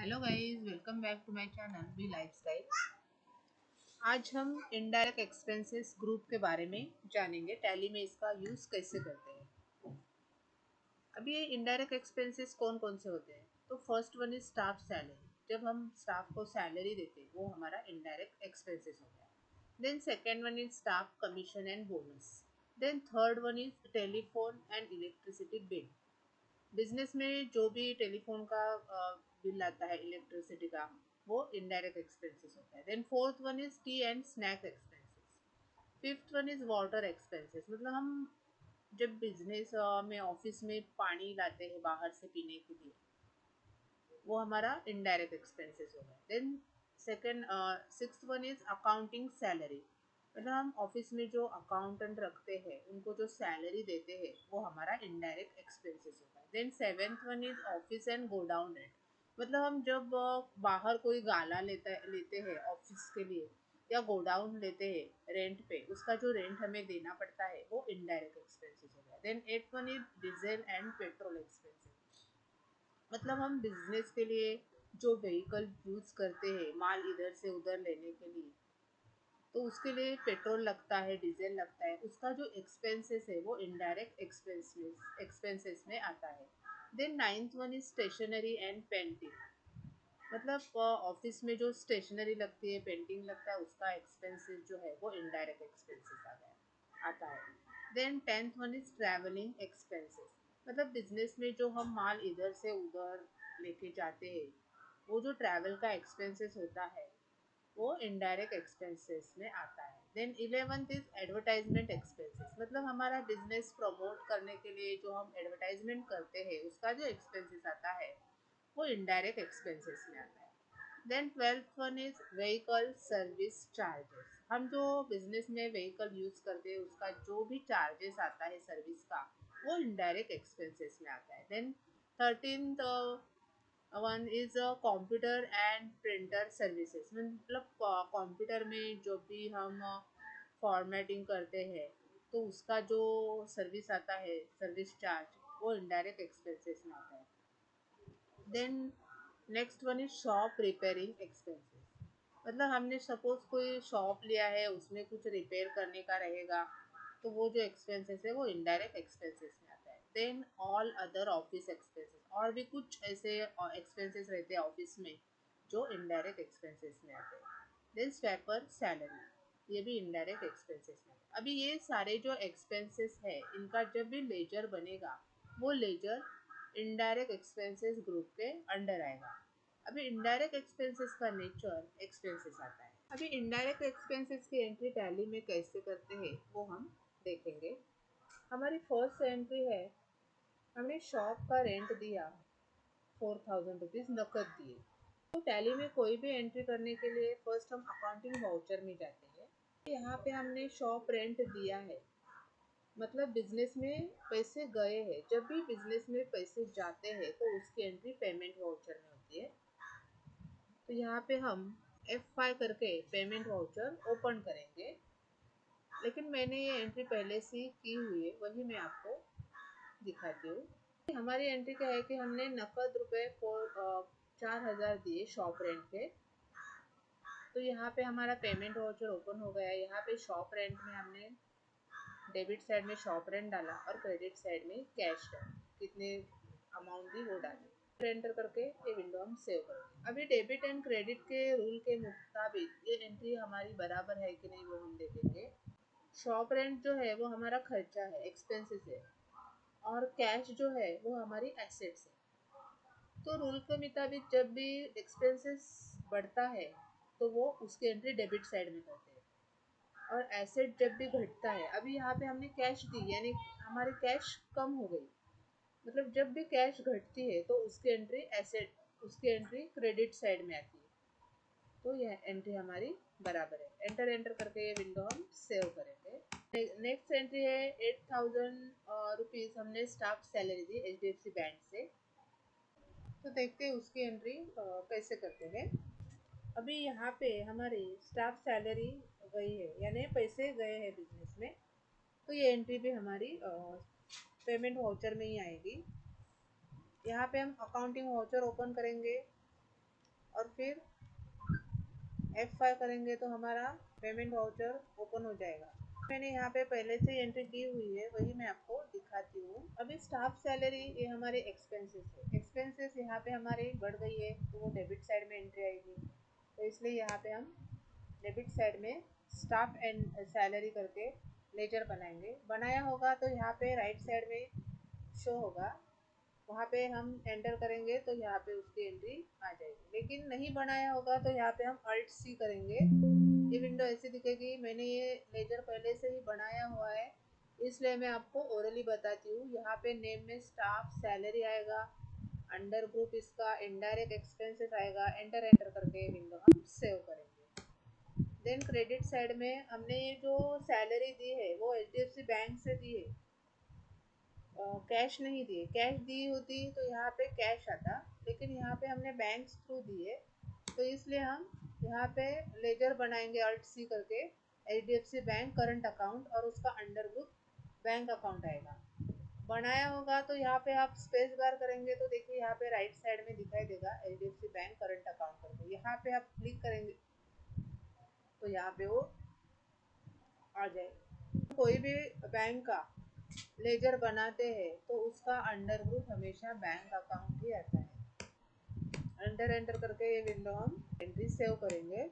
Hello guys, welcome back to my channel B lifestyle. आज हम indirect expenses group के बारे में जानेंगे। टैली में इसका यूज़ कैसे करते हैं। अभी ये इनडायरेक्ट एक्सपेंसेस कौन कौन से होते हैं, तो first one is staff salary. जब हम स्टाफ को सैलरी देते हैं वो हमारा इनडायरेक्ट एक्सपेंसेस हो गया। Then second one is staff commission and bonus. Then third one is telephone and electricity bill. Business में जो भी टेलीफोन का बिल आता है, इलेक्ट्रिसिटी का, वो इनडायरेक्ट एक्सपेंसेस होता है। Then fourth one is tea and snack expenses. Fifth one is water expenses, मतलब हम जब बिजनेस में ऑफिस में पानी लाते हैं बाहर से पीने के लिए, वो हमारा इनडायरेक्ट एक्सपेंसेस हो गया। Then second sixth one is accounting salary, मतलब हम ऑफिस में जो अकाउंटेंट रखते हैं उनको जो सैलरी देते हैं वो हमारा इनडायरेक्ट एक्सपेंसेस होता है। Then seventh one is office and godown rent, मतलब हम जब बाहर कोई गाला लेते हैं ऑफिस के लिए या गोडाउन लेते हैं रेंट पे, उसका जो रेंट हमें देना पड़ता है वो इनडायरेक्ट एक्सपेंसेस हो गया। Then eight one is diesel and petrol expenses, मतलब हम बिजनेस के लिए जो व्हीकल यूज करते हैं माल इधर से उधर लेने के लिए, तो उसके लिए पेट्रोल लगता है, डीजल लगता है, उसका जो एक्सपेंसेस है वो इनडायरेक्ट एक्सपेंसेस में आता है। Then ninth one is stationery and painting, मतलब ऑफिस में जो स्टेशनरी लगती है, पेंटिंग लगता है, उसका एक्सपेंसेस जो है वो इनडायरेक्ट एक्सपेंसेस आता है। Then tenth one is travelling expenses, मतलब बिजनेस में जो हम माल इधर से उधर लेके जाते हैं, वो जो ट्रैवल का एक्सपेंसेस होता है वो इनडायरेक्ट एक्सपेंसेस में आता है। Then eleventh is advertisement expenses, मतलब हमारा बिजनेस प्रमोट करने के लिए जो हम एडवर्टाइजमेंट करते हैं उसका जो एक्सपेंसेस आता है वो इनडायरेक्ट एक्सपेंसेस में आता है। Then twelfth one is vehicle service charges, हम जो बिजनेस में व्हीकल यूज करते हैं उसका जो भी चार्जेस आता है सर्विस का, वो इनडायरेक्ट एक्सपेंसेस में आता है। Then thirteen one is computer and printer services, मतलब कंप्यूटर में जो भी हम फॉर्मेटिंग करते हैं तो उसका जो सर्विस आता है, सर्विस चार्ज, वो इनडायरेक्ट एक्सपेंसेस में आता है। Then next one is shop repairing expenses, मतलब हमने सपोज कोई शॉप लिया है, उसमें कुछ रिपेयर करने का रहेगा, तो वो जो एक्सपेंसेस है वो इनडायरेक्ट एक्सपेंसेस में आता है। Then all other office expenses, और भी कुछ ऐसे एक्सपेंसेस रहते हैं ऑफिस में जो इनडायरेक्ट एक्सपेंसेस में आते हैं। देन स्वेपर सैलरी, ये भी इनडायरेक्ट एक्सपेंसेस में आते हैं। अभी ये सारे जो एक्सपेंसेस है इनका जब भी लेजर बनेगा वो लेजर इनडायरेक्ट एक्सपेंसेस ग्रुप के अंडर आएगा। अभी इनडायरेक्ट एक्सपेंसेस का नेचर एक्सपेंसेस आता है। अभी इनडायरेक्ट एक्सपेंसेस की एंट्री टैली में कैसे करते हैं वो हम देखेंगे। हमारी फर्स्ट एंट्री है, हमने शॉप का रेंट दिया 4000 रुपीज़ नकद दिए। तो टैली में कोई भी एंट्री करने के लिए फर्स्ट हम अकाउंटिंग वाउचर में जाते हैं। यहाँ पे हमने शॉप रेंट दिया है, मतलब बिजनेस में पैसे गए हैं। जब भी बिजनेस में पैसे जाते हैं तो उसकी एंट्री पेमेंट वाउचर में होती है। तो यहाँ पे हम F5 करके पेमेंट वाउचर ओपन करेंगे, लेकिन मैंने ये एंट्री पहले से ही की हुई है, वही मैं आपको दिखाती हूँ। हमारी एंट्री क्या है कि हमने नकद रुपए 4000 दिए शॉप रेंट के। तो यहाँ पे हमारा पेमेंट वाउचर ओपन हो गया। यहाँ पे शॉप रेंट में हमने डेबिट साइड में शॉप रेंट डाला और क्रेडिट साइड में कैश डाला, कितने अमाउंट दी वो डाली। एंटर करके ये विंडो हम सेव करेंगे। अभी डेबिट एंड क्रेडिट के रूल के मुताबिक ये एंट्री हमारी बराबर है कि नहीं वो हम देखेंगे। शॉप रेंट जो है वो हमारा खर्चा है, एक्सपेंसेस है, और कैश जो है वो हमारी एसेट्स है। तो रूल के मुताबिक जब भी एक्सपेंसेस बढ़ता है तो वो उसकी एंट्री डेबिट साइड में करते हैं, और एसेट जब भी घटता है, अभी यहाँ पे हमने कैश दी यानी हमारी कैश कम हो गई, मतलब जब भी कैश घटती है तो उसकी एंट्री एसेट, उसकी एंट्री क्रेडिट साइड में आती है। तो यह एंट्री हमारी बराबर है। एंटर एंटर करके ये विंडो हम सेव करेंगे। नेक्स्ट एंट्री है 8000 रुपीज़ हमने स्टाफ सैलरी दी HDFC बैंक से। तो देखते हैं उसकी एंट्री कैसे करते हैं। अभी यहाँ पे हमारी स्टाफ सैलरी गई है, यानी पैसे गए हैं बिजनेस में, तो ये एंट्री भी हमारी पेमेंट वाउचर में ही आएगी। यहाँ पे हम अकाउंटिंग वाउचर ओपन करेंगे। और फिर F5 करेंगे तो हमारा पेमेंट वाउचर ओपन हो जाएगा। मैंने यहाँ पे पहले से एंट्री की हुई है, वही मैं आपको दिखाती हूँ। अभी स्टाफ सैलरी ये हमारे एक्सपेंसेस है। एक्सपेंसेस यहाँ पे हमारी बढ़ गई है तो वो डेबिट साइड में एंट्री आएगी, तो इसलिए यहाँ पे हम डेबिट साइड में स्टाफ एंड सैलरी करके लेजर बनाएंगे। बनाया होगा तो यहाँ पे राइट साइड में शो होगा, वहाँ पे हम एंटर करेंगे तो यहाँ पे उसकी एंट्री आ जाएगी। लेकिन नहीं बनाया होगा तो यहाँ पे हम अल्ट सी करेंगे, ये विंडो ऐसी दिखेगी। मैंने ये लेजर पहले से ही बनाया हुआ है, इसलिए मैं आपको ओरली बताती हूँ। यहाँ पे नेम में स्टाफ सैलरी आएगा, अंडर ग्रुप इसका इनडायरेक्ट एक्सपेंसेस आएगा। एंटर एंटर करके विंडो हम सेव करेंगे। देन क्रेडिट साइड में हमने ये जो सैलरी दी है वो HDFC बैंक से दी है, कैश नहीं दिए। कैश दी होती तो यहाँ पे कैश आता, लेकिन यहाँ पे हमने बैंक थ्रू दिए, तो इसलिए हम यहाँ पे लेजर बनाएंगे अल्ट सी करके HDFC बैंक करंट अकाउंट, और उसका अंडर ग्रुप बैंक अकाउंट आएगा। बनाया होगा तो यहाँ पे आप स्पेस बार करेंगे तो देखिए यहाँ पे राइट साइड में दिखाई देगा HDFC बैंक करंट अकाउंट करके। यहाँ पे आप क्लिक करेंगे तो यहाँ पे वो आ जाएगा। कोई भी बैंक का लेजर बनाते हैं तो उसका अंडर ग्रुप हमेशा बैंक अकाउंट ही आता है। एंटर एंटर करके ये विंडो हम एंट्री सेव करेंगे।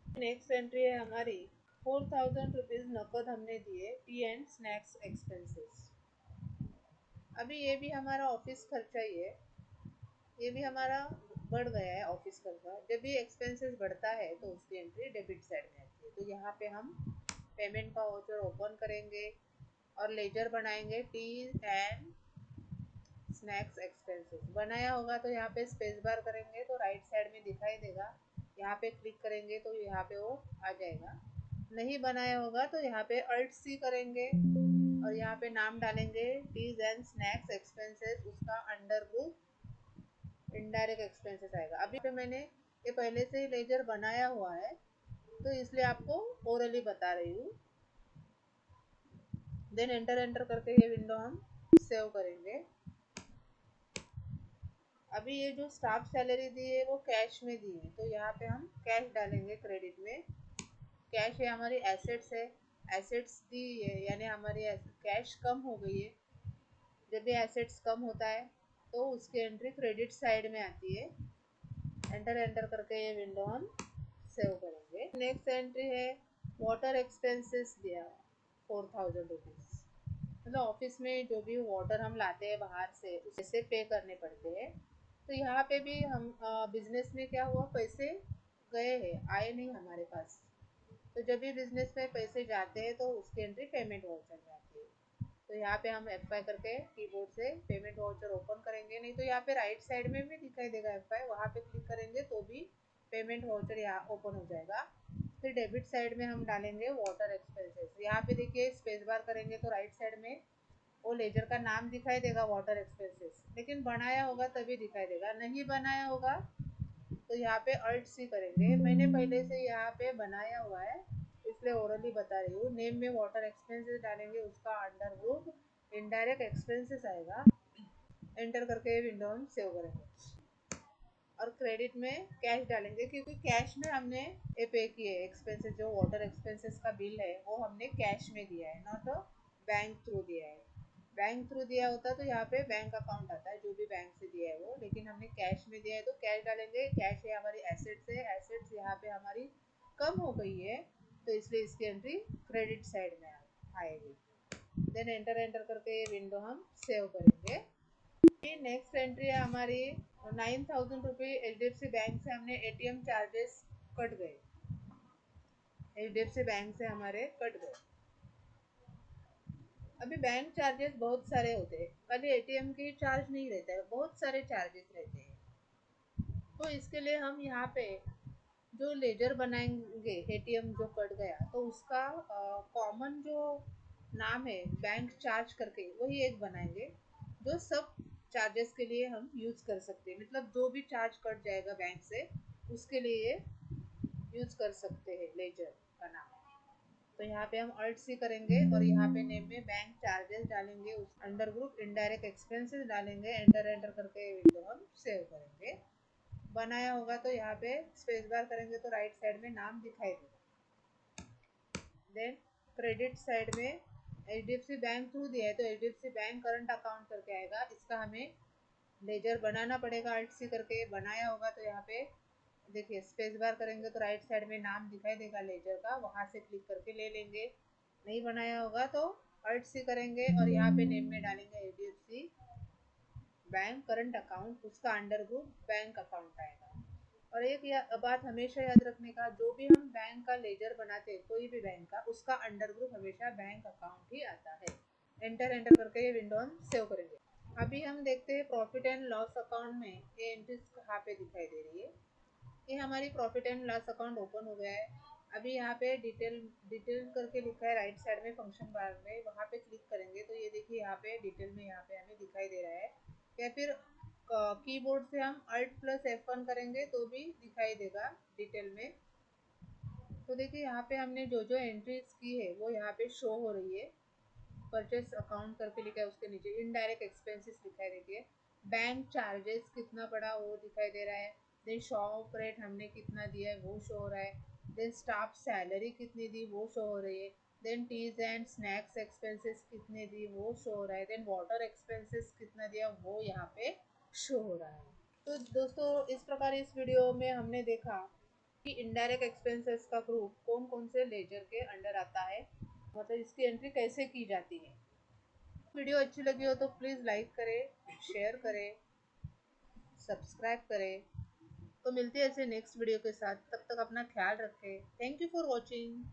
नेक्स्ट एंट्री है हमारी 4000 रुपीज़ नकद हमने दिए टी एंड स्नैक्स एक्सपेंसेस। अभी ये भी हमारा ऑफिस खर्चा ही है, ये भी हमारा बढ़ गया है ऑफिस खर्चा। जब भी एक्सपेंसेस बढ़ता है तो उसकी एंट्री डेबिट साइड में आती है। तो यहाँ पे हम पेमेंट का वाउचर ओपन करेंगे और लेजर बनाएंगे टी एंड स्नैक्स एक्सपेंसेस। बनाया होगा तो यहाँ पे स्पेस बार करेंगे तो राइट साइड में दिखाई देगा, यहाँ पे क्लिक करेंगे तो यहाँ पे वो आ जाएगा। नहीं बनाया होगा तो यहाँ पे अल्ट सी करेंगे और यहाँ पे नाम डालेंगे टीज एंड स्नैक्स एक्सपेंसेस, उसका अंडर ग्रुप इनडायरेक्ट एक्सपेंसेस आएगा। अभी पे मैंने ये पहले से ही लेजर बनाया हुआ है तो इसलिए आपको ओरली बता रही हूँ। देन एंटर एंटर करके ये विंडो हम सेव करेंगे। अभी ये जो स्टाफ सैलरी दी है वो कैश में दी है, तो यहाँ पे हम कैश डालेंगे क्रेडिट में। कैश है हमारी एसेट्स है, एसेट्स दी है यानी हमारी कैश कम हो गई है। जब भी एसेट्स कम होता है तो उसकी एंट्री क्रेडिट साइड में आती है। एंटर एंटर करके ये विंडो हम सेव करेंगे। नेक्स्ट एंट्री है वाटर एक्सपेंसेस दिया 4000 रुपीज़, मतलब ऑफिस में जो भी वाटर हम लाते हैं बाहर से उसे पे करने पड़ते हैं। तो यहाँ पे भी हम बिजनेस में क्या हुआ, पैसे गए हैं, आए नहीं हमारे पास। तो जब भी बिजनेस में पैसे जाते हैं तो उसकी एंट्री पेमेंट वाउचर में आती है। तो यहाँ पे हम F5 करके कीबोर्ड से पेमेंट वाउचर ओपन करेंगे, नहीं तो यहाँ पे राइट साइड में भी दिखाई देगा F5, वहाँ पे क्लिक करेंगे तो भी पेमेंट वाउचर यहाँ ओपन हो जाएगा। फिर डेबिट साइड में हम डालेंगे वाटर एक्सपेंसेस। यहाँ पे देखिए स्पेस बार करेंगे तो राइट साइड में वो लेजर का नाम दिखाई देगा वाटर एक्सपेंसेस, लेकिन बनाया होगा तभी दिखाई देगा। नहीं बनाया होगा तो यहाँ पे अल्ट सी करेंगे। मैंने पहले से यहाँ पे बनाया हुआ है इसलिए ओरली बता रही हूँ। नेम में वाटर एक्सपेंसेस डालेंगे, उसका अंडर ग्रुप इनडायरेक्ट एक्सपेंसेस आएगा। एंटर करके विंडो हम सेव करेंगे और क्रेडिट में कैश डालेंगे, क्योंकि कैश में हमने ये पे किए एक्सपेंसेस। जो वाटर एक्सपेंसेस का बिल है वो हमने कैश में दिया है, नॉट बैंक थ्रू दिया है। बैंक थ्रू दिया होता तो यहाँ पे बैंक अकाउंट आता है, जो भी बैंक से दिया है वो, लेकिन हमने कैश में दिया है तो कैश डालेंगे। कैश है हमारी एसेट्स है, एसेट्स यहाँ पे हमारी कम हो गई है तो इसलिए इसकी एंट्री क्रेडिट साइड में आएगी। देन एंटर एंटर करके ये विंडो हम सेव करेंगे। नेक्स्ट एंट्री है हमारी 9000 रुपये HDFC बैंक से हमने ATM चार्जेस कट गए, HDFC बैंक से हमारे कट गए। अभी बैंक चार्जेस बहुत सारे होते हैं, खाली ATM के चार्ज नहीं रहता है, बहुत सारे चार्जेस रहते हैं। तो इसके लिए हम यहाँ पे जो लेजर बनाएंगे ATM जो कट गया तो उसका कॉमन जो नाम है बैंक चार्ज करके वही एक बनाएंगे, जो सब चार्जेस के लिए हम यूज़ कर सकते हैं। मतलब जो भी चार्ज कट जाएगा बैंक से उसके लिए यूज़ कर सकते हैं लेजर का नाम। तो यहाँ पे हम अल्ट सी करेंगे और यहाँ पे नेम में बैंक चार्जेस डालेंगे, उस अंडर ग्रुप इनडायरेक्ट एक्सपेंसेस डालेंगे। एंटर एंटर करके विंडो हम सेव करेंगे। बनाया होगा तो यहाँ पे स्पेस बार करेंगे तो राइट साइड में नाम दिखाई देगा। देन क्रेडिट साइड में HDFC बैंक थ्रू दिया है तो HDFC बैंक करंट अकाउंट करके आएगा। इसका हमें लेजर बनाना पड़ेगा, अल्ट सी करके बनाया होगा तो यहाँ पे देखिए स्पेस बार करेंगे तो राइट साइड में नाम दिखाई देगा लेजर का, वहां से क्लिक करके ले लेंगे। नहीं बनाया होगा तो अल्ट सी करेंगे और यहाँ पे नेम में डालेंगे HDFC बैंक करंट अकाउंट, उसका अंडर ग्रुप बैंक अकाउंट आएगा। और एक बात हमेशा याद रखने का, जो भी हम बैंक का लेजर बनाते हैं कोई भी बैंक का, उसका अंडर ग्रुप हमेशा बैंक अकाउंट ही आता है। एंटर करके ये विंडो हम सेव करेंगे। अभी हम देखते हैं प्रॉफिट एंड लॉस अकाउंट में ये एंट्रीज कहाँ पे दिखाई दे रही है। ये हमारी profit and loss account open हो गया है। अभी यहाँ पे डिटेल डिटेल करके लिखा है राइट साइड में फंक्शन बार में, वहाँ पे क्लिक करेंगे तो ये देखिए यहाँ पे डिटेल में यहाँ पे हमें दिखाई दे रहा है। या फिर कीबोर्ड से हम Alt+F1 करेंगे तो भी दिखाई देगा डिटेल में। तो देखिए यहाँ पे हमने जो जो एंट्रीज की है वो यहाँ पे शो हो रही है। परचेस अकाउंट करके लिखा है, उसके नीचे इनडायरेक्ट एक्सपेंसेस लिखा है, देखिए बैंक चार्जेस कितना पड़ा वो दिखाई दे रहा है। देन शॉप रेट हमने कितना दिया है वो शो हो रहा है। देन स्टाफ सैलरी कितनी दी वो शो हो रही है। Then teas and snacks expenses कितने दी वो शो हो रहा है। देन वाटर एक्सपेंसेस कितना दिया वो यहाँ पे शो हो रहा है। तो दोस्तों इस प्रकार इस वीडियो में हमने देखा कि इनडायरेक्ट एक्सपेंसेस का ग्रुप कौन कौन से लेजर के अंडर आता है, मतलब इसकी एंट्री कैसे की जाती है। वीडियो अच्छी लगी हो तो प्लीज़ लाइक करें, शेयर करें, सब्सक्राइब करें। तो मिलते हैं ऐसे नेक्स्ट वीडियो के साथ, तब तक अपना ख्याल रखें। Thank you for watching.